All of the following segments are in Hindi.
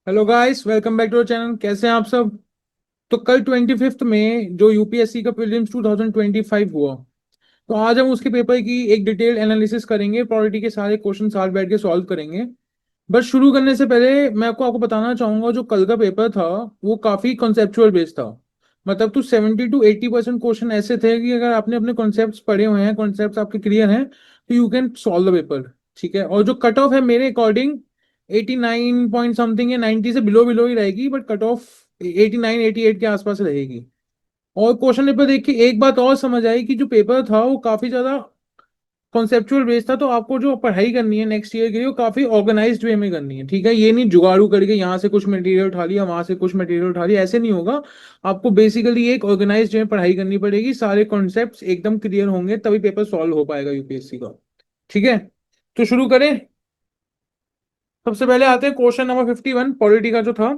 Hello guys, welcome back to our channel. कैसे हैं आप सब? तो कल 25th में जो यूपीएससी का प्रीलिम्स 2025 हुआ, तो आज हम उसके पेपर की एक डिटेल एनालिसिस करेंगे। पॉलिटी के सारे क्वेश्चन साथ बैठ के सॉल्व करेंगे। बस शुरू करने से पहले मैं आपको बताना चाहूंगा, जो कल का पेपर था वो काफी कॉन्सेप्चुअल बेस्ड था। मतलब तो 70 to 80% क्वेश्चन ऐसे थे कि अगर आपने अपने कॉन्सेप्ट्स पढ़े हुए हैं, कॉन्सेप्ट्स आपके क्लियर हैं, तो you can solve the paper. ठीक है। और जो कट ऑफ है मेरे अकॉर्डिंग 89 पॉइंट समथिंग है, 90 से बिलो बिलो ही रहेगी, बट कट ऑफ 89 88 के आसपास रहेगी। और क्वेश्चन पेपर देख के एक बात और समझ आई कि जो पेपर था वो काफी ज्यादा कॉन्सेप्चुअल बेस था। तो आपको जो पढ़ाई करनी है नेक्स्ट ईयर के लिए, वो काफी ऑर्गेनाइज्ड वे में करनी है। ठीक है, ये नहीं जुगाड़ू करके यहाँ से कुछ मटेरियल उठा लिया, वहां से कुछ मटेरियल उठा लिया, ऐसे नहीं होगा। आपको बेसिकली एक ऑर्गेनाइज्ड वे में पढ़ाई करनी पड़ेगी, सारे कॉन्सेप्ट्स एकदम क्लियर होंगे तभी पेपर सॉल्व हो पाएगा यूपीएससी का। ठीक है, तो शुरू करें। सबसे पहले आते हैं क्वेश्चन नंबर 51 पॉलिटी का जो था।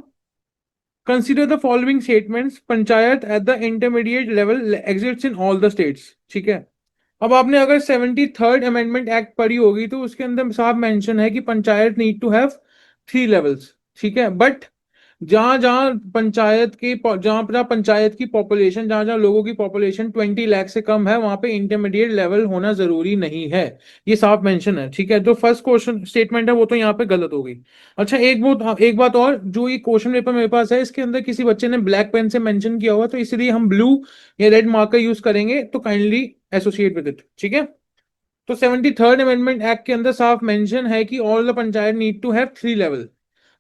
Consider the following statements, panchayat at the intermediate level exists in all the states. ठीक है। अब आपने अगर 73rd अमेंडमेंट एक्ट पढ़ी होगी तो उसके अंदर साफ मेंशन है कि panchayat need to have 3 levels. ठीक है, बट जहां जहां पंचायत की पॉपुलेशन, जहां जहां लोगों की पॉपुलेशन 20 लाख से कम है, वहां पे इंटरमीडिएट लेवल होना जरूरी नहीं है। ये साफ मेंशन है। ठीक है, जो फर्स्ट क्वेश्चन स्टेटमेंट है वो तो यहाँ पे गलत हो गई। अच्छा, एक बात और, जो ये क्वेश्चन पेपर मेरे पास है इसके अंदर किसी बच्चे ने ब्लैक पेन से मेंशन किया हुआ, तो इसलिए हम ब्लू या रेड मार्कर यूज करेंगे, तो काइंडली एसोसिएट विद इट। ठीक है। तो 73rd अमेंडमेंट एक्ट के अंदर साफ मेंशन है कि all the panchayat need to have 3 level.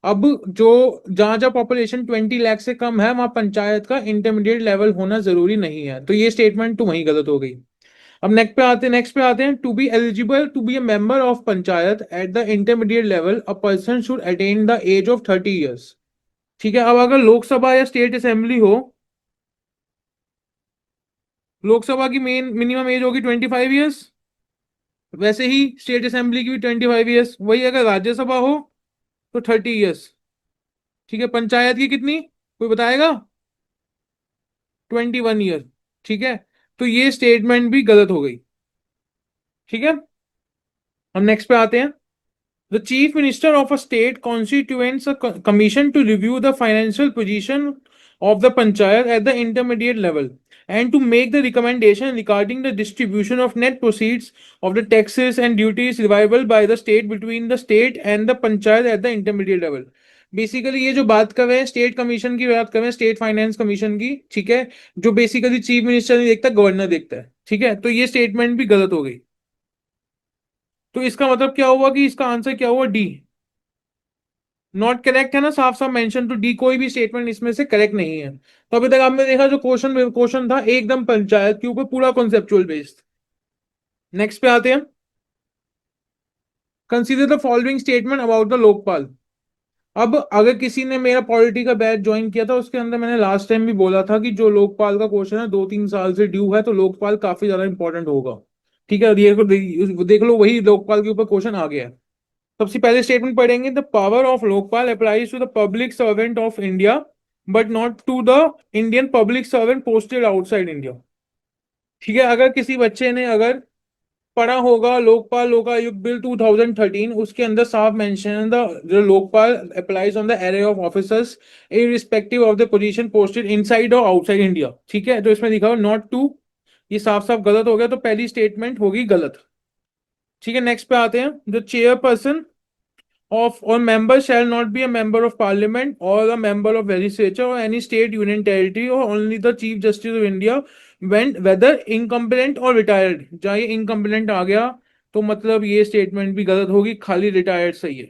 अब जो जहां जहां पॉपुलेशन 20 लाख से कम है, वहां पंचायत का इंटरमीडिएट लेवल होना जरूरी नहीं है, तो ये स्टेटमेंट तो वहीं गलत हो गई। अब नेक्स्ट पे आते हैं, to be eligible to be a member of panchayat at the intermediate level a person should attain the age of 30 years. ठीक है। अब अगर लोकसभा या स्टेट असेंबली हो, लोकसभा की मेन मिनिमम एज होगी 25 ईयर्स, वैसे ही स्टेट असेंबली की भी 25 ईयर्स। वही अगर राज्यसभा हो तो 30 ईयर्स। ठीक है, पंचायत की कितनी, कोई बताएगा? 21 ईयर। ठीक है, तो ये स्टेटमेंट भी गलत हो गई। ठीक है, हम नेक्स्ट पे आते हैं। The chief minister of a state constituents a commission to review the financial position of the panchayat at the intermediate level and to make the recommendation regarding the distribution of net proceeds of the taxes and duties revival by the state between the state and the panchayat at the intermediate level। Basically ये जो बात कर रहे हैं, स्टेट कमीशन की बात कर रहे हैं, स्टेट फाइनेंस कमीशन की। ठीक है, जो बेसिकली चीफ मिनिस्टर नहीं देखता, गवर्नर देखता है। ठीक है, तो ये स्टेटमेंट भी गलत हो गई। तो इसका मतलब क्या हुआ कि इसका आंसर क्या हुआ? डी नॉट करेक्ट है ना, साफ साफ मेंशन टू डी, कोई भी स्टेटमेंट इसमें से करेक्ट नहीं है। तो अभी तक आपने देखा जो क्वेश्चन क्वेश्चन था एकदम पंचायत के ऊपर, पूरा कॉन्सेप्चुअल बेस्ड। नेक्स्ट पे आते हैं। Consider the following statement about the Lokpal. अब अगर किसी ने मेरा पॉलिटी का बैच ज्वाइन किया था, उसके अंदर मैंने लास्ट टाइम भी बोला था कि जो लोकपाल का क्वेश्चन है 2 3 साल से ड्यू है, तो लोकपाल काफी ज्यादा इंपॉर्टेंट होगा। ठीक है, देख लो, वही लोकपाल के ऊपर क्वेश्चन आ गया है। सबसे पहले स्टेटमेंट पढ़ेंगे, the power of Lokpal applies to the public servant of India but not to the Indian public servant posted outside India. ठीक है, अगर किसी बच्चे ने अगर पढ़ा होगा लोकपाल लोकायुक्त बिल 2013, उसके अंदर साफ मेंशन है the Lokpal applies on the array of officers irrespective of the position posted inside और आउटसाइड इंडिया। ठीक है, तो इसमें लिखा हुआ नॉट टू, ये साफ साफ गलत हो गया, तो पहली स्टेटमेंट होगी गलत। ठीक है, नेक्स्ट पे आते हैं। The chairperson of or member shall not be a member of parliament or a member of legislature or any state union territory or only the chief justice of India when whether incompetent or retired। जहाँ ये incompetent आ गया तो मतलब ये स्टेटमेंट भी गलत होगी, खाली रिटायर्ड सही है।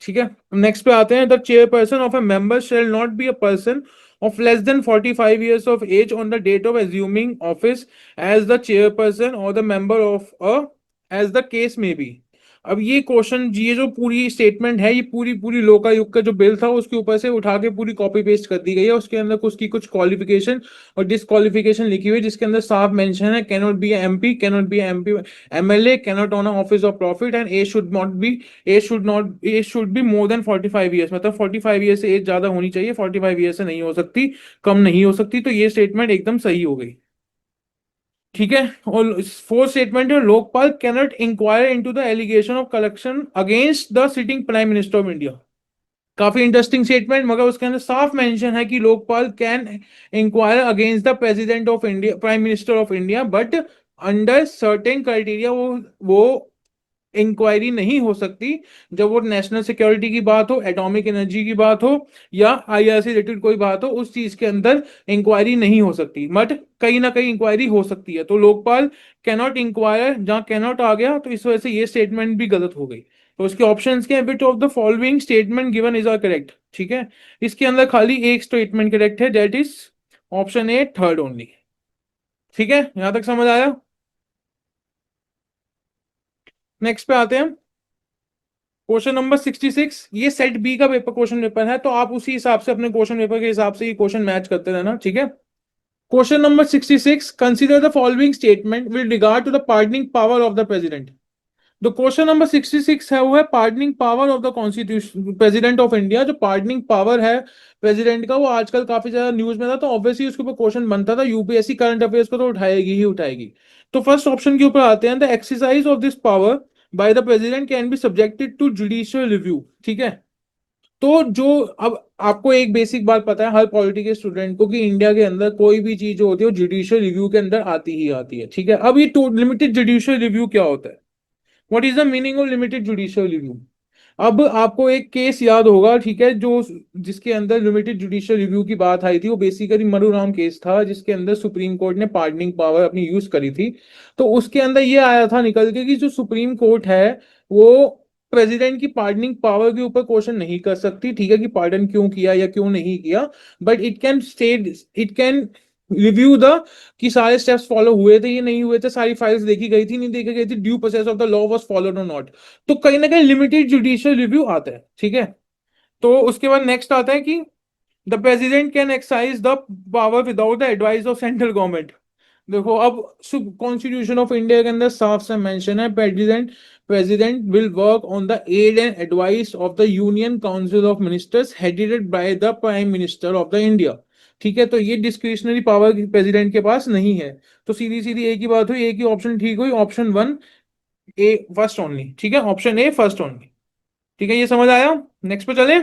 ठीक है, नेक्स्ट पे आते हैं। The chairperson of a member shall not be a person of less than 45 years of age on the date of assuming office as the chairperson or the member of a as the case may be। अब ये क्वेश्चन, ये जो पूरी स्टेटमेंट है, ये पूरी पूरी लोकायुक्त का जो बिल था उसके ऊपर से उठा के पूरी कॉपी पेस्ट कर दी गई है। उसके अंदर कुछ क्वालिफिकेशन और डिसक्वालिफिकेशन लिखी हुई है, जिसके अंदर साफ मेंशन है cannot be MP, cannot be MP MLA, cannot on office of profit and age should be more than 45 years. मतलब 45 ईयर से एज ज्यादा होनी चाहिए, 45 ईयर से नहीं हो सकती, कम नहीं हो सकती। तो ये स्टेटमेंट एकदम सही हो गई। ठीक है, और फोर्थ स्टेटमेंट है, Lokpal cannot inquire into the allegation of collection against the sitting prime minister of India. काफी इंटरेस्टिंग स्टेटमेंट, मगर उसके अंदर साफ मेंशन है कि Lokpal can inquire against the president of India, prime minister of India, but under certain criteria वो इंक्वायरी नहीं हो सकती जब वो नेशनल सिक्योरिटी की बात हो, एटॉमिक एनर्जी की बात हो, या आईआर से रिलेटेड कोई बात हो, उस चीज के अंदर इंक्वायरी नहीं हो सकती, बट कहीं ना कहीं इंक्वायरी हो सकती है। तो लोकपाल कैनॉट इंक्वायर, जहां कैनॉट आ गया तो इस वजह से ये स्टेटमेंट भी गलत हो गई। तो उसके ऑप्शंस के bit of the following statement given is are correct, ठीक है। इसके अंदर खाली एक स्टेटमेंट करेक्ट है, that is option A, third only. ठीक है, यहां तक समझ आया। नेक्स्ट पे आते हैं, क्वेश्चन नंबर 66। ये सेट बी का पेपर, क्वेश्चन पेपर है, तो आप उसी हिसाब से अपने क्वेश्चन पेपर के हिसाब से ये क्वेश्चन मैच करते रहना, ठीक है। Question number 66, consider the following statement with regard to the pardoning power of the president. तो क्वेश्चन नंबर 66 है, वो है pardoning power of the constitution president of India. जो पार्डनिंग पावर है प्रेसिडेंट का, वो आजकल काफी ज्यादा न्यूज में था, तो ऑब्वियसली उसके ऊपर क्वेश्चन बनता था, यूपीएससी करंट अफेयर्स को तो उठाएगी ही उठाएगी। तो फर्स्ट ऑप्शन के ऊपर आते हैं, the exercise of this power by the president can be subjected to judicial review, ठीक है। तो जो, अब आपको एक बेसिक बात पता है हर पॉलिटिकल स्टूडेंट को, कि इंडिया के अंदर कोई भी चीज जो होती है वो जुडिशियल रिव्यू के अंदर आती ही आती है, ठीक है। अब ये लिमिटेड जुडिशियल रिव्यू क्या होता है? What is the meaning of limited judicial review? अब आपको एक केस याद होगा, ठीक है, जो जिसके अंदर लिमिटेड जुडिशियल रिव्यू की बात आई थी, वो बेसिकली मरूराम केस था, जिसके अंदर सुप्रीम कोर्ट ने पार्डनिंग पावर अपनी यूज करी थी। तो उसके अंदर ये आया था निकल के कि जो सुप्रीम कोर्ट है वो प्रेसिडेंट की पार्डनिंग पावर के ऊपर क्वेश्चन नहीं कर सकती, ठीक है, कि पार्डन क्यों किया या क्यों नहीं किया, but it can state, it can review the, कि सारे स्टेप्स फॉलो हुए थे, ये नहीं हुए थे, सारी फाइल्स देखी गई थी, नहीं देखी गई थी, due process of the law was followed और नॉट। तो कहीं ना कहीं लिमिटेड जुडिशियल रिव्यू आता है, ठीक है। तो उसके बाद नेक्स्ट आता है कि the president can exercise the power without the advice of central government. देखो, अब कॉन्स्टिट्यूशन ऑफ इंडिया के अंदर साफ से मेंशन है, president president will work on the aid and advice of the union council of ministers headed by the prime minister of the India, ठीक है। तो ये डिस्क्रिशनरी पावर प्रेसिडेंट के पास नहीं है। तो सीधी सीधी एक ही बात हुई, एक ही ऑप्शन ठीक हुई, ऑप्शन वन, ए फर्स्ट ओनली, ठीक है, ऑप्शन ए फर्स्ट ओनली, ठीक है। ये समझ आया। नेक्स्ट पे चले।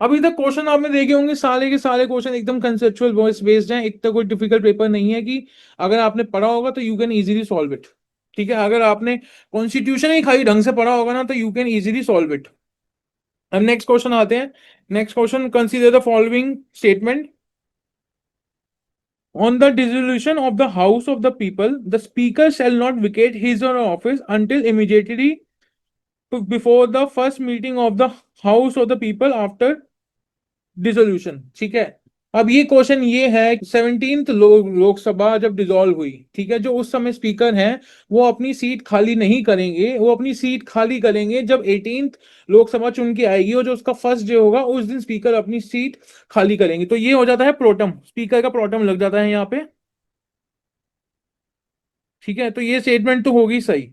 अभी तक क्वेश्चन आपने देखे होंगे, सारे के सारे क्वेश्चन एकदम कंसेप्चुअल बेस्ड हैं, एक तो कोई डिफिकल्ट पेपर नहीं है, कि अगर आपने पढ़ा होगा तो you can easily solve it, ठीक है। अगर आपने कॉन्स्टिट्यूशन ही खाली ढंग से पढ़ा होगा ना, तो you can easily solve it. अब नेक्स्ट क्वेश्चन आते हैं। Next question, consider the following statement. On the dissolution of the House of the People, the Speaker shall not vacate his or her office until immediately before the first meeting of the House of the People after dissolution, ठीक है। अब ये क्वेश्चन ये है, 17th लोकसभा जब डिसॉल्व हुई, ठीक है, जो उस समय स्पीकर हैं वो अपनी सीट खाली नहीं करेंगे, वो अपनी सीट खाली करेंगे जब 18th लोकसभा चुन के आएगी, और जो उसका फर्स्ट डे होगा उस दिन स्पीकर अपनी सीट खाली करेंगे। तो ये हो जाता है प्रोटम, स्पीकर का प्रोटम लग जाता है यहाँ पे, ठीक है। तो ये स्टेटमेंट तो होगी सही।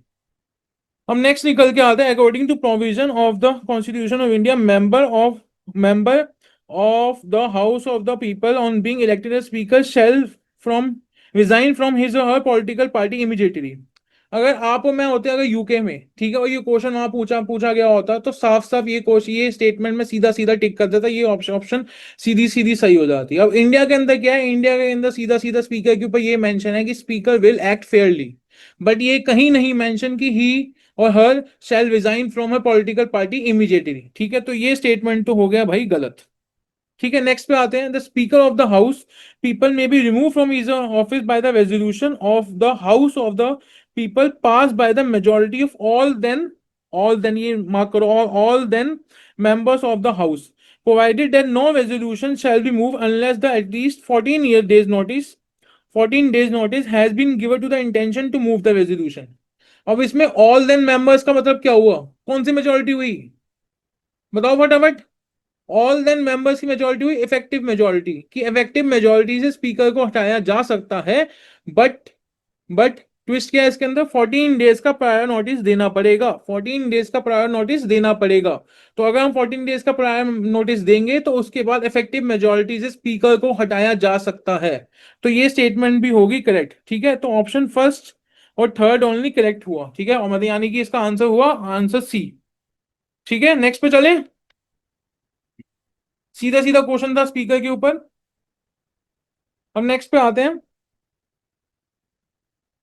हम नेक्स्ट निकल के आते हैं, according to provision of the constitution of India, member of the house of the people on being elected as speaker shall from resign from his or her political party immediately. अगर आप और मैं होते अगर यूके में, ठीक है, और ये क्वेश्चन वहां पूछा पूछा गया होता, तो साफ साफ ये क्वेश्चन, ये स्टेटमेंट में सीधा सीधा टिक कर देता, ये ऑप्शन ऑप्शन सीधी सीधी सही हो जाती। अब इंडिया के अंदर क्या है, इंडिया के अंदर सीधा सीधा स्पीकर के ऊपर ये मेंशन है कि speaker will act fairly, but ये कहीं नहीं मेंशन कि he or her shall resign from her political party immediately, ठीक है। तो ये स्टेटमेंट तो हो गया भाई गलत, ठीक है। नेक्स्ट पे आते हैं, the speaker of the house people may be remove from his office by the resolution of the house of the people pass by the majority of all then ये मार्क करो, all then members of the house, provided that no resolution shall be moved unless the at least 14 days notice has been given to the intention to move the resolution। अब इसमें ऑल देन मेंबर्स का मतलब क्या हुआ, कौन सी मेजोरिटी हुई, बताओ फटाफट। ऑल देन मेंबर्स की मेजोरिटी हुई इफेक्टिव मेजोरिटी, कि इफेक्टिव मेजोरिटी से स्पीकर को हटाया जा सकता है, बट बट ट्विस्ट क्या है इसके अंदर, 14 डेज का प्रायर नोटिस देना पड़ेगा, 14 डेज का प्रायर नोटिस देना पड़ेगा। तो अगर हम 14 डेज का प्रायर नोटिस देंगे तो उसके बाद इफेक्टिव मेजोरिटी से स्पीकर को हटाया जा सकता है। तो ये स्टेटमेंट भी होगी करेक्ट, ठीक है। तो ऑप्शन फर्स्ट और थर्ड ओनली करेक्ट हुआ, ठीक है, और मतलब यानी कि इसका आंसर हुआ आंसर सी, ठीक है। नेक्स्ट पे चले। सीधा सीधा क्वेश्चन था स्पीकर के ऊपर। अब नेक्स्ट पे आते हैं।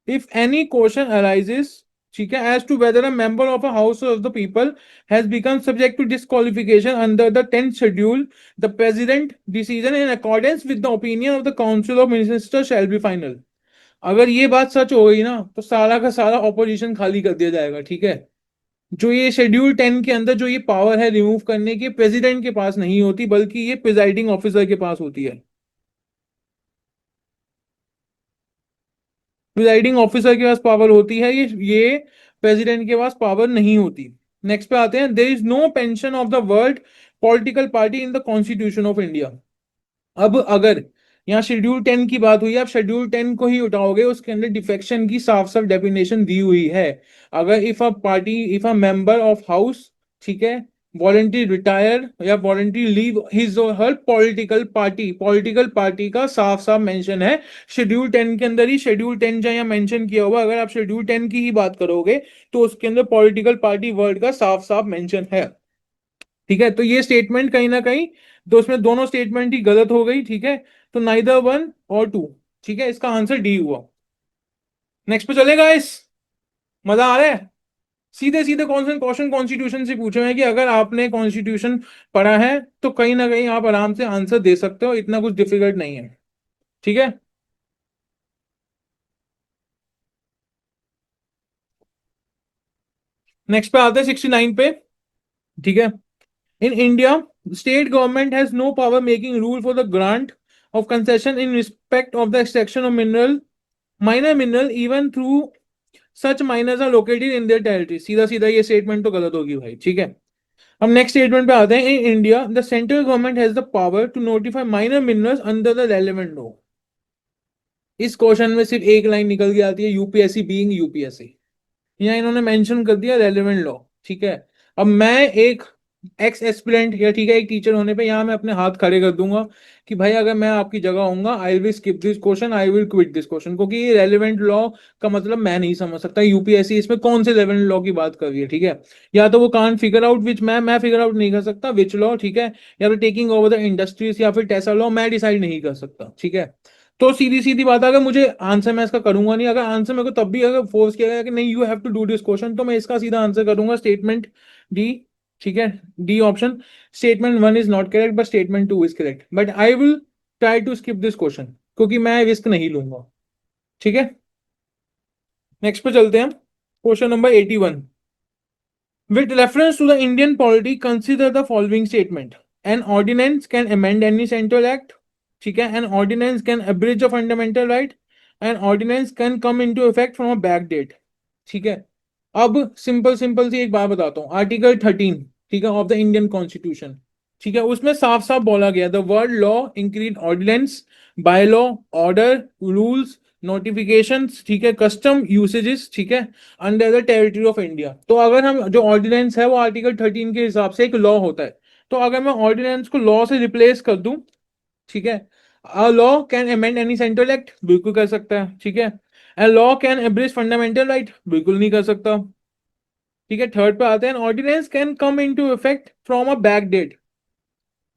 इफ एनी क्वेश्चन अराइजेस, ठीक है, as to whether a member of a house of the people has become subject to disqualification under the 10th schedule, the president decision in accordance with the opinion of the council of minister shall be final. अगर ये बात सच हो गई ना तो सारा का सारा ऑपोजिशन खाली कर दिया जाएगा, ठीक है। जो ये शेड्यूल 10 के अंदर जो ये पावर है रिमूव करने की, प्रेसिडेंट के पास नहीं होती, बल्कि ये प्रिजाइडिंग ऑफिसर के पास होती है। प्रिजाइडिंग ऑफिसर के पास पावर होती है, ये प्रेसिडेंट के पास पावर नहीं होती। नेक्स्ट पे आते हैं। There is no pension of the word political party in the constitution of India. अब अगर यहाँ शेड्यूल 10 की बात हुई है, आप शेड्यूल 10 को ही उठाओगे, उसके अंदर डिफेक्शन की साफ साफ डेफिनेशन दी हुई है। अगर if a member of house, ठीक है, वॉलंटरी रिटायर या voluntary leave his or her political party का साफ साफ मेंशन है शेड्यूल 10 के अंदर ही। शेड्यूल 10 जहाँ मेंशन किया हुआ, अगर आप शेड्यूल 10 की ही बात करोगे तो उसके अंदर पॉलिटिकल पार्टी वर्ड का साफ साफ मेंशन है, ठीक है। तो ये स्टेटमेंट कहीं ना कहीं, तो उसमें दोनों स्टेटमेंट ही गलत हो गई, ठीक है। तो नाइदर वन और टू, ठीक है, इसका आंसर डी हुआ। नेक्स्ट पे चलेगा इस, मजा आ रहा है। सीधे सीधे कौन से क्वेश्चन कॉन्स्टिट्यूशन से पूछे हैं कि अगर आपने कॉन्स्टिट्यूशन पढ़ा है तो कहीं ना कहीं आप आराम से आंसर दे सकते हो, इतना कुछ डिफिकल्ट नहीं है, ठीक है। नेक्स्ट पे आते हैं 69 पे, ठीक है। In India, state government has no power making rule for the grant of concession in respect of the extraction of mineral minor mineral even through such miners are located in their territory. सीधा सीधा ये स्टेटमेंट तो गलत होगी भाई, ठीक है। हम नेक्स्ट स्टेटमेंट पे आते हैं। In India the central government has the power to notify minor minerals under the relevant law. इस क्वेश्चन में सिर्फ एक लाइन निकल के आती है, यूपीएससी बीइंग यूपीएससी। यहाँ इन्होंने मेंशन कर दिया रेलेवेंट लॉ, ठीक है। अब मैं एक एक्स एस्पिरेंट या, ठीक है, एक टीचर होने पे यहाँ मैं अपने हाथ खड़े कर दूंगा कि भाई अगर मैं आपकी जगह होऊंगा, I will skip this question, I will quit this question, क्योंकि ये रेलेवेंट लॉ का मतलब मैं नहीं समझ सकता यूपीएससी इसमें कौन से रेलेवेंट लॉ की बात कर रही है, ठीक है। या तो वो कांट फिगर आउट विच मैं फिगर आउट नहीं कर सकता विच लॉ, ठीक है। या फिर टेकिंग ओवर द इंडस्ट्रीज या फिर टेस्ला लॉ मैं डिसाइड नहीं कर सकता, ठीक है। तो सीधी सीधी बात है, अगर मुझे आंसर मैं इसका करूंगा नहीं, अगर आंसर मेरे को तब भी अगर फोर्स किया गया कि नहीं you have to do this question, तो मैं इसका सीधा आंसर करूंगा स्टेटमेंट डी, ठीक है, D option. Statement one is not correct but statement two is correct, but I will try to skip this question क्योंकि मैं रिस्क नहीं लूंगा, ठीक है। नेक्स्ट पे चलते हैं। Question number 81। With reference to the Indian polity, consider the following statement. An ordinance can amend any central act. ठीक है, an ordinance can abridge a fundamental right. An ordinance can come into effect from a back date. ठीक है। अब सिंपल सिंपल सी एक बात बताता हूँ। आर्टिकल 13, ठीक है, ऑफ द इंडियन कॉन्स्टिट्यूशन, ठीक है, उसमें साफ साफ बोला गया the word law include ordinance, by law, order, rules, notifications, ठीक है, कस्टम, यूसेजेस, ठीक है, under the territory of India. तो अगर हम जो ऑर्डिनेंस है वो आर्टिकल 13 के हिसाब से एक लॉ होता है। तो अगर मैं ऑर्डिनेंस को लॉ से रिप्लेस कर दूं, ठीक है, a law can amend any central act, बिल्कुल कर सकता है, ठीक है। A law can एब्रिज fundamental right, बिल्कुल नहीं कर सकता, ठीक है। थर्ड पे आते हैं। Ordinance can come into effect from a back date,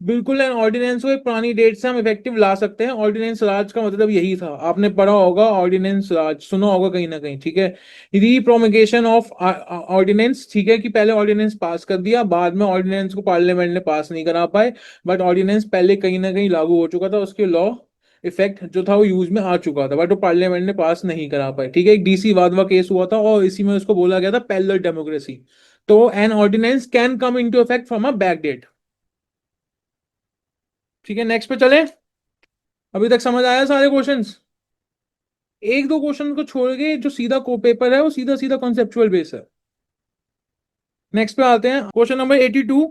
बिल्कुल एन ऑर्डिनेंस को एक पुरानी डेट से हम इफेक्टिव ला सकते हैं। ऑर्डिनेंस राज का मतलब यही था, आपने पढ़ा होगा ऑर्डिनेंस राज, सुना होगा कहीं ना कहीं, ठीक है। रीप्रोमिगेशन ऑफ ऑर्डिनेंस, ठीक है, कि पहले ऑर्डिनेंस पास कर दिया, बाद में ऑर्डिनेंस को पार्लियामेंट ने पास नहीं करा पाए, बट ऑर्डिनेंस पहले कहीं ना कहीं लागू हो चुका था, उसके लॉ इफेक्ट जो था वो यूज में आ चुका था, बट वो पार्लियामेंट ने पास नहीं करा पाए, ठीक है। एक डीसी वाधवा केस हुआ था और इसी में उसको बोला गया था पैरेलल डेमोक्रेसी। तो an ordinance can come into effect from a back date, ठीक है। नेक्स्ट पे चले। अभी तक समझ आया सारे क्वेश्चंस? एक दो क्वेश्चन को छोड़ के जो सीधा को पेपर है वो सीधा सीधा कॉन्सेप्चुअल बेस है। नेक्स्ट पे आते हैं। Question number 82।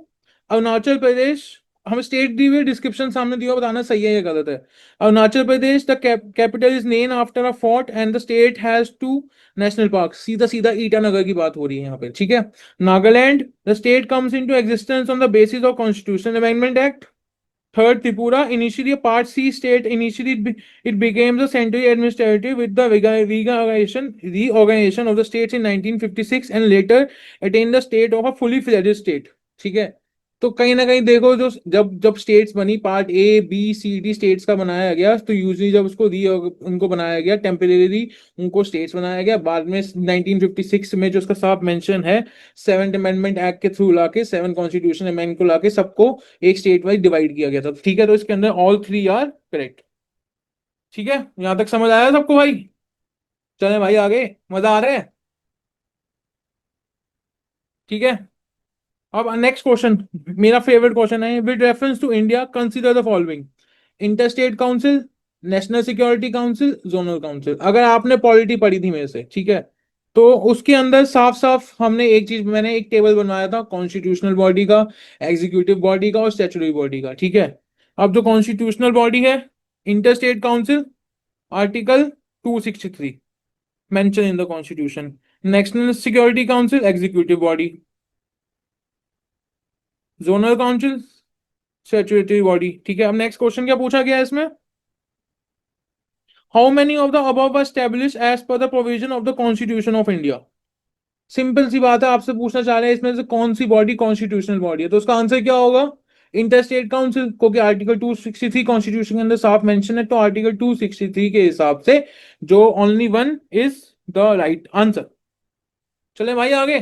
अरुणाचल प्रदेश, हम स्टेट दी हुई, डिस्क्रिप्शन सामने दिया, बताना सही है या गलत है। Arunachal Pradesh the capital is name after a fort and the state has two national park. सीधा सीधा ईटानगर की बात हो रही है यहाँ पे, ठीक है। Nagaland, the state comes into existence on the basis of constitution amendment act. Third, Tripura, initially a Part C state, initially it became the centrally administrative with the reorganization of the states in 1956 and later attained the state of a fully fledged state. ठीक है। तो कहीं ना कहीं देखो, जो जब जब स्टेट्स बनी, part A B C D states का बनाया गया, तो यूजली जब उसको उनको बनाया गया टेम्परेरी, उनको स्टेट्स बनाया गया। बाद में 1956 में जो उसका साफ मेंशन है, सेवंथ अमेंडमेंट एक्ट के थ्रू लाके, सेवन कॉन्स्टिट्यूशन अमेंड को लाके सबको एक स्टेट वाइज डिवाइड किया गया था। ठीक है, तो इसके अंदर ऑल थ्री आर करेक्ट। ठीक है, यहां तक समझ आया सबको भाई? चले भाई आगे, मजा आ रहा है? ठीक है, अब नेक्स्ट क्वेश्चन, मेरा फेवरेट क्वेश्चन है। With reference to India consider the following: interstate council, national security council, zonal council. अगर आपने पॉलिटी पढ़ी थी मेरे से, ठीक है, तो उसके अंदर साफ साफ हमने एक चीज, मैंने एक टेबल बनवाया था कॉन्स्टिट्यूशनल बॉडी का, एग्जीक्यूटिव बॉडी का और स्टैट्यूटरी बॉडी का। ठीक है, अब जो कॉन्स्टिट्यूशनल बॉडी है, interstate council, article 263 mention in the constitution. National security council, executive body. Zonal council, statutory body. ठीक है, अब नेक्स्ट क्वेश्चन क्या पूछा गया है इसमें? How many of the above establish as per the provision of the constitution of India? Simple सी बात है, आपसे पूछना चाह रहे हैं इसमें से कौन सी बॉडी कॉन्स्टिट्यूशनल बॉडी है, तो उसका आंसर क्या होगा? इंटरस्टेट काउंसिल, क्योंकि आर्टिकल 263 कॉन्स्टिट्यूशन के अंदर साफ मेंशन है, तो आर्टिकल 263 के हिसाब से जो only one is the right answer. चले भाई आगे,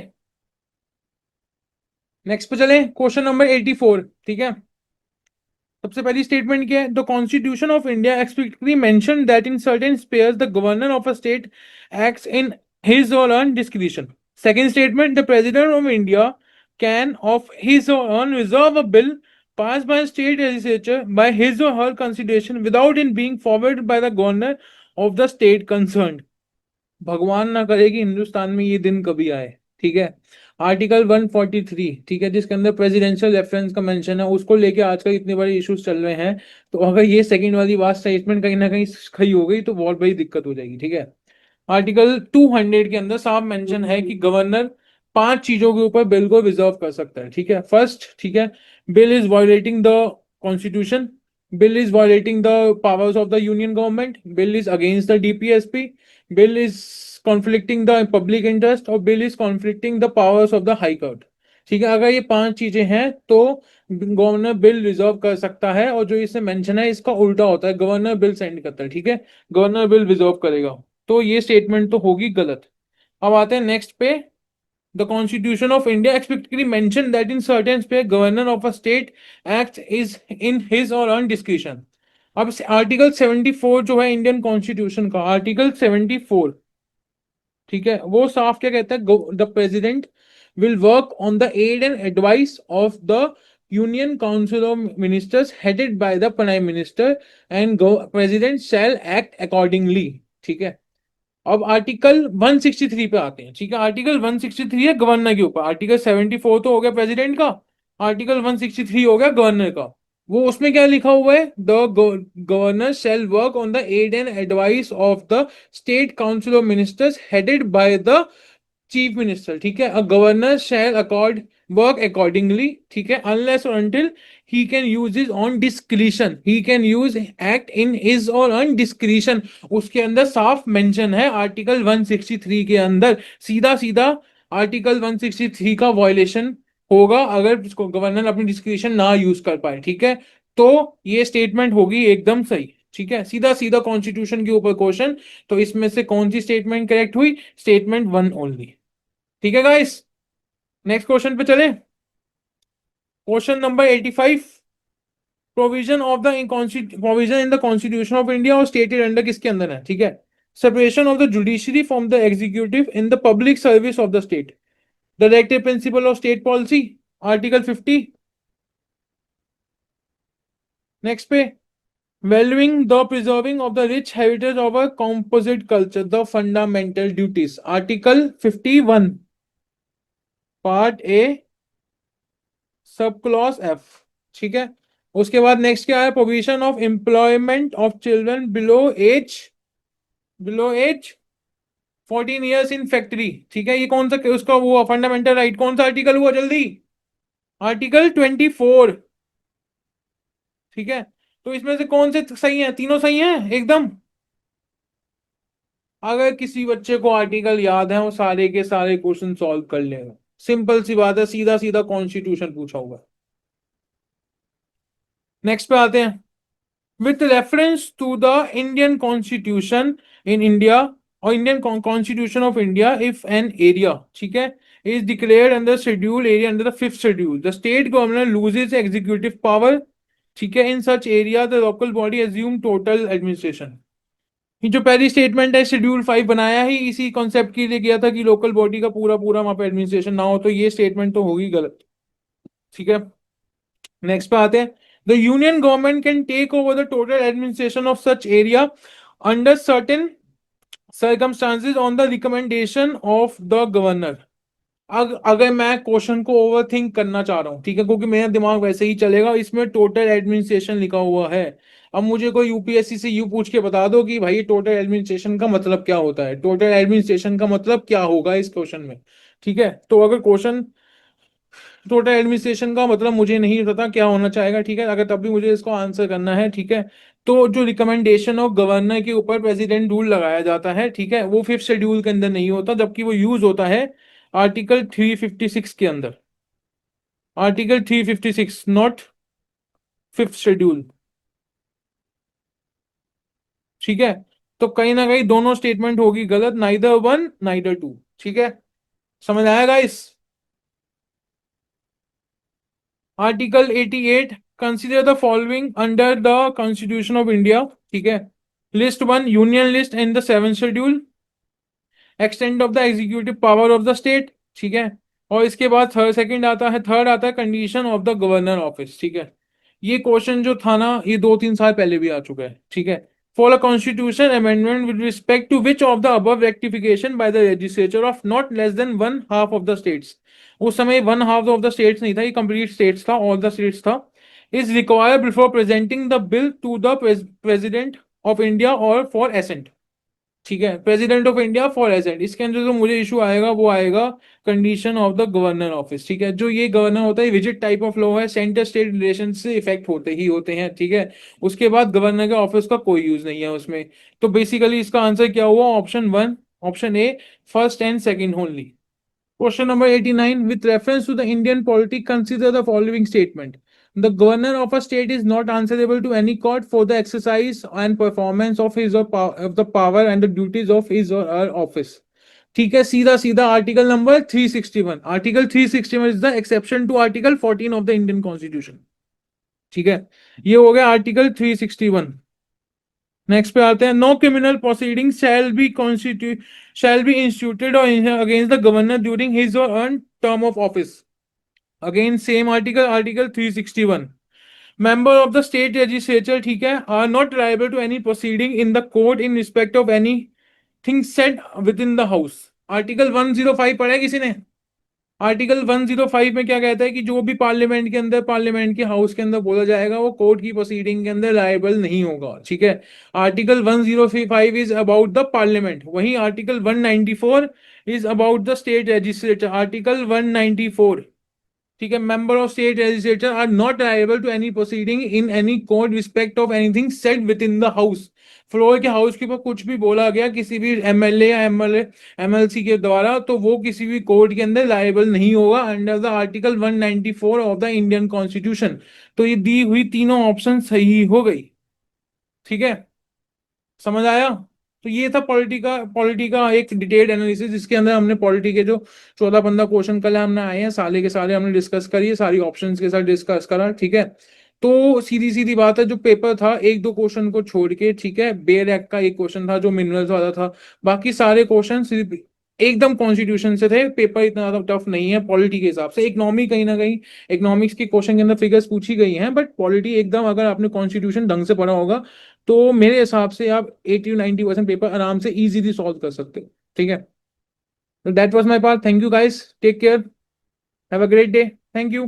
नेक्स्ट पे चले, क्वेश्चन नंबर 84। ठीक है, सबसे पहली स्टेटमेंट क्या है? The constitution of India explicitly mention that in certain spheres the governor of a state acts in his or own discretion. Second statement: the president of India can of his or own resolve a bill passed by a state legislature by his or her consideration without it being forwarded by the governor of the state concerned. भगवान ना करे कि हिंदुस्तान में ये दिन कभी आए। ठीक है, आर्टिकल 143, ठीक है, जिसके अंदर प्रेसिडेंशियल रेफरेंस का मेंशन है, उसको लेके आजकल इतने बड़े इश्यूज चल रहे हैं। तो अगर ये सेकंड वाली बात स्टेटमेंट कहीं ना कहीं सही हो गई तो बहुत बड़ी दिक्कत हो जाएगी। ठीक है, आर्टिकल 200 के अंदर साफ मेंशन है कि गवर्नर पांच चीजों के ऊपर बिल को रिजर्व कर सकता है। ठीक है, फर्स्ट, ठीक है, bill is violating the constitution, bill is violating the powers of the union government, bill is against the DPSP, bill is conflicting the public interest और bill is conflicting the powers of the high court. ठीक है, अगर ये पांच चीजें हैं तो गवर्नर बिल रिजर्व कर सकता है, और जो इसमें मेंशन है इसका उल्टा होता है, गवर्नर बिल सेंड करता है। ठीक है, गवर्नर बिल रिजर्व करेगा, तो ये स्टेटमेंट तो होगी गलत। अब आते हैं नेक्स्ट पे, the constitution of India explicitly mention that in certain पे governor of a state act is in his or on discretion. अब आर्टिकल 74 जो है इंडियन कॉन्स्टिट्यूशन का, आर्टिकल 74, ठीक है, वो साफ क्या कहता है? The president will work on the aid and advice of the union council of ministers headed by the prime minister and president shall act accordingly. ठीक है, अब आर्टिकल 163 पे आते हैं। ठीक है, आर्टिकल 163 है गवर्नर के ऊपर, आर्टिकल 74 तो हो गया प्रेसिडेंट का, आर्टिकल 163 हो गया गवर्नर का। वो उसमें क्या लिखा हुआ है? The governor shall work on the aid and advice of the state council of ministers headed by the chief minister. ठीक है, a governor shall accord work accordingly. ठीक है, अनलेस और until he can use his own discretion, he can use act in his or own discretion। उसके अंदर साफ मेंशन है आर्टिकल 163 के अंदर, सीधा सीधा आर्टिकल 163 का वायलेशन होगा अगर गवर्नर अपनी डिस्क्रिशन ना यूज कर पाए। ठीक है, तो ये स्टेटमेंट होगी एकदम सही। ठीक है, सीधा सीधा कॉन्स्टिट्यूशन के ऊपर क्वेश्चन, तो इसमें से कौन सी स्टेटमेंट करेक्ट हुई? Statement one only. ठीक है गाइस, नेक्स्ट क्वेश्चन पे चले, question number 85। Provision of the provision in the constitution of India और स्टेटेड अंडर किसके अंदर है? ठीक है, separation of the judiciary from the executive in the public service of the state, the directive principle of state policy, article 50। Next पे, valuing the preserving of the rich heritage of a composite culture, the fundamental duties, article 51 part A sub clause F. ठीक है, उसके बाद नेक्स्ट क्या है? Provision of employment of children below age 14 years in factory. ठीक है, ये कौन सा उसका वो फंडामेंटल राइट कौन सा आर्टिकल हुआ? जल्दी, आर्टिकल 24। ठीक है, तो इसमें से कौन से सही है? तीनों सही हैं एकदम। अगर किसी बच्चे को आर्टिकल याद है वो सारे के सारे क्वेश्चन सॉल्व कर लेगा, सिंपल सी बात है, सीधा सीधा कॉन्स्टिट्यूशन पूछा होगा। नेक्स्ट पे आते हैं। With reference to the Indian constitution in India और Indian constitution of India, if an area, ठीक है, is declared under schedule area under the fifth schedule, the state governor loses executive power, ठीक है, in such area the local body assume total administration. ये जो पहली स्टेटमेंट है, शेड्यूल 5 बनाया ही इसी कॉन्सेप्ट के लिए गया था कि लोकल बॉडी का पूरा पूरा वहां पे एडमिनिस्ट्रेशन ना हो, तो ये स्टेटमेंट तो होगी गलत। ठीक है, नेक्स्ट पे आते हैं। The union government can take over the total administration of such area under certain circumstances on the recommendation of the governor। अगर मैं क्वेश्चन को ओवरथिंक करना चाह रहा हूं, ठीक है, क्योंकि मेरा दिमाग वैसे ही चलेगा, इसमें टोटल एडमिनिस्ट्रेशन लिखा हुआ है। अब मुझे कोई यूपीएससी से यू पूछ के बता दो कि भाई टोटल एडमिनिस्ट्रेशन का मतलब क्या होता है, टोटल एडमिनिस्ट्रेशन का मतलब क्या होगा इस क्वेश्चन में। ठीक है, तो अगर क्वेश्चन टोटल एडमिनिस्ट्रेशन का मतलब मुझे नहीं पता क्या होना चाहेगा, ठीक है, अगर तब भी मुझे इसको आंसर करना है, ठीक है, तो जो रिकमेंडेशन ऑफ गवर्नर के ऊपर प्रेसिडेंट रूल लगाया जाता है, ठीक है, वो फिफ्थ शेड्यूल के अंदर नहीं होता, जबकि वो यूज होता है आर्टिकल 356 के अंदर। Article 356, not fifth schedule. ठीक है, तो कहीं ना कहीं दोनों स्टेटमेंट होगी गलत, नाइदर वन नाइदर टू। ठीक है, समझ आएगा इस। Article 88, consider the following under the constitution of India, ठीक है, list one union list in the seven schedule, extend of the executive power of the state, ठीक है, और इसके बाद थर्ड आता है condition of the governor office. ठीक है, ये क्वेश्चन जो था ना, ये 2-3 साल पहले भी आ चुका है। ठीक है, for a constitution amendment with respect to which of the above rectification by the legislature of not less than one half of the states, उस समय one half of the states नहीं था, ये कंप्लीट स्टेट्स था, ऑल द स्टेट्स था, is required before presenting the bill to the president of India और फॉर एसेंट। ठीक है, president of India for agent, इसके अंदर जो मुझे इशू आएगा वो आएगा condition of the governor office. ठीक है, जो ये गवर्नर होता है, विजिट टाइप ऑफ लॉ है, सेंटर स्टेट रिलेशन से इफेक्ट होते ही होते हैं। ठीक है, उसके बाद गवर्नर के ऑफिस का कोई यूज नहीं है उसमें। तो बेसिकली इसका आंसर क्या हुआ, option one, option A, first and second only. Question number 89. With reference to the Indian polity, consider the following statement. The governor of a state is not answerable to any court for the exercise and performance of his or of the power and the duties of his or her office. ठीक है, सीधा सीधा article number 361। Article 361 is the exception to article 14 of the Indian constitution. ठीक है, ये हो गया आर्टिकल 361। नेक्स्ट पे आते हैं। No criminal proceeding shall be instituted or against the governor during his or her term of office. Again same article, article 361। Member of the state legislature, ठीक है, are not liable to any proceeding in the court in respect of anything said within the house. Article 105 पढ़ा है किसी ने? आर्टिकल 105 में क्या कहता है कि जो भी पार्लियामेंट के अंदर, पार्लियामेंट के हाउस के अंदर बोला जाएगा वो कोर्ट की प्रोसीडिंग के अंदर लायबल नहीं होगा। ठीक है, article 105 is about the parliament, वहीं article 194 is about the state legislature. Article 194, ठीक है, member of state legislature are not liable to any proceeding in any court respect of anything said within the house. Floor के हाउस के ऊपर कुछ भी बोला गया किसी भी एमएलए या एमएलसी के द्वारा, तो वो किसी भी कोर्ट के अंदर लायबल नहीं होगा under the article 194 of the Indian constitution. तो ये दी हुई तीनों ऑप्शन सही हो गई। ठीक है, समझ आया? तो ये था पॉलिटी का एक डिटेल्ड एनालिसिस, जिसके अंदर हमने पॉलिटी के जो 14-15 क्वेश्चन कल हमने आए हैं, साले के साले हमने डिस्कस करिए, सारी ऑप्शंस के साथ डिस्कस करा। ठीक है, तो सीधी सीधी बात है, जो पेपर था एक दो क्वेश्चन को छोड़ के, ठीक है, बेयर एक्ट का एक क्वेश्चन था जो मिनरल्स वाला था, बाकी सारे क्वेश्चन सिर्फ एकदम कॉन्स्टिट्यूशन से थे। पेपर इतना ज्यादा टफ नहीं है पॉलिटी के हिसाब से। इकोनॉमी कहीं ना कहीं, इकोनॉमिक्स के क्वेश्चन के अंदर फिगर्स पूछी गई हैं, बट पॉलिटी एकदम, अगर आपने कॉन्स्टिट्यूशन ढंग से पढ़ा होगा तो मेरे हिसाब से आप 80-90% पेपर आराम से इजीली सॉल्व कर सकते हो। ठीक है, तो that was my part. Thank you guys, take care, have a great day, thank you.